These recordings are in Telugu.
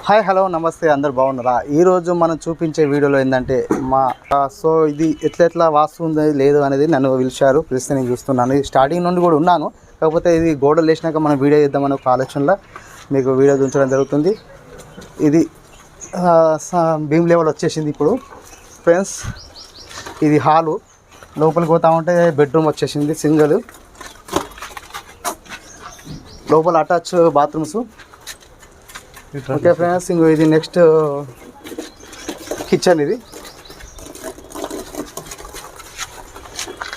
హాయ్ హలో నమస్తే, అందరు బాగున్నారా? ఈరోజు మనం చూపించే వీడియోలో ఏంటంటే సో ఇది ఎట్లా వాస్తు ఉంది లేదు అనేది నన్ను పిలిస్తే నేను చూస్తున్నాను. స్టార్టింగ్ నుండి కూడా ఉన్నాను, కాకపోతే ఇది గోడలు వేసినాక మనం వీడియో చేద్దామని ఒక ఆలోచనలో మీకు వీడియో చూపించడం జరుగుతుంది. ఇది బీమ్ లెవెల్ వచ్చేసింది ఇప్పుడు ఫ్రెండ్స్. ఇది హాలు, లోపలికి పోతా ఉంటే బెడ్రూమ్ వచ్చేసింది సింగిల్, లోపల అటాచ్ బాత్రూమ్స్. ఓకే ఫ్రెండ్స్, ఇంకో ఇది నెక్స్ట్ కిచెన్ ఇది.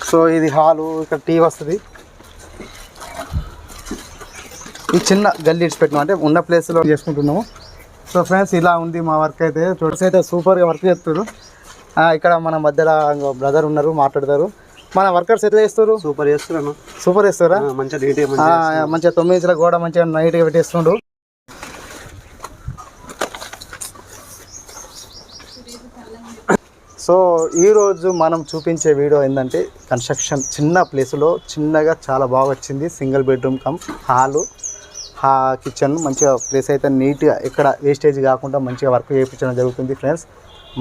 సో ఇది హాలు, ఇక్కడ టీవీ వస్తుంది. ఈ చిన్న గల్లీ ఇడ్చి పెట్టినాం అంటే ఉన్న ప్లేస్లో చేసుకుంటున్నాము. సో ఫ్రెండ్స్ ఇలా ఉంది మా వర్క్ అయితే. చూడైతే సూపర్గా వర్క్ చేస్తారు. ఇక్కడ మన మధ్యలో బ్రదర్ ఉన్నారు, మాట్లాడతారు. మన వర్కర్స్ ఎట్లా చేస్తారు? సూపర్ చేస్తున్నాను. సూపర్ చేస్తారా? మంచిగా 9 ఇంచుల గోడ మంచిగా నైట్గా పెట్టేస్తుండు. సో ఈరోజు మనం చూపించే వీడియో ఏంటంటే కన్స్ట్రక్షన్ చిన్న ప్లేస్లో చిన్నగా చాలా బాగా వచ్చింది. Single bedroom come hall, kitchen మంచిగా ప్లేస్ అయితే నీట్గా ఎక్కడ వేస్టేజ్ కాకుండా మంచిగా వర్క్ చేయించడం జరుగుతుంది ఫ్రెండ్స్.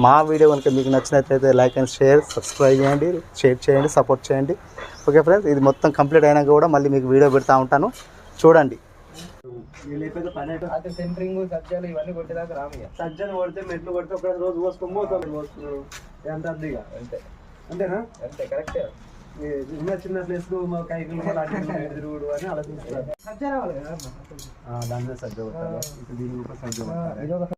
మా వీడియో కనుక మీకు నచ్చినట్లయితే లైక్ అండ్ షేర్, సబ్స్క్రైబ్ చేయండి, షేర్ చేయండి, సపోర్ట్ చేయండి. ఓకే ఫ్రెండ్స్, ఇది మొత్తం కంప్లీట్ అయినాక కూడా మళ్ళీ మీకు వీడియో పెడతా ఉంటాను, చూడండి. సెంటరింగ్ సజ్జలు ఇవన్నీ కొట్టేదాకా రామయ్య. సజ్జలు కొడితే మెట్లు కొడితే ఒక రోజు పోసుకున్నాడు ఎంత అద్దెగా అంతే. అంతేనా? అంతే, కరెక్టే. చిన్న ప్లేస్ కైకులు తిరుగుడు అని ఆలోచిస్తారు. సజ్జ రావాలి కదా, దాని సజ్జ కొట్టాలి. దీని సజ్జ కొట్టాలి.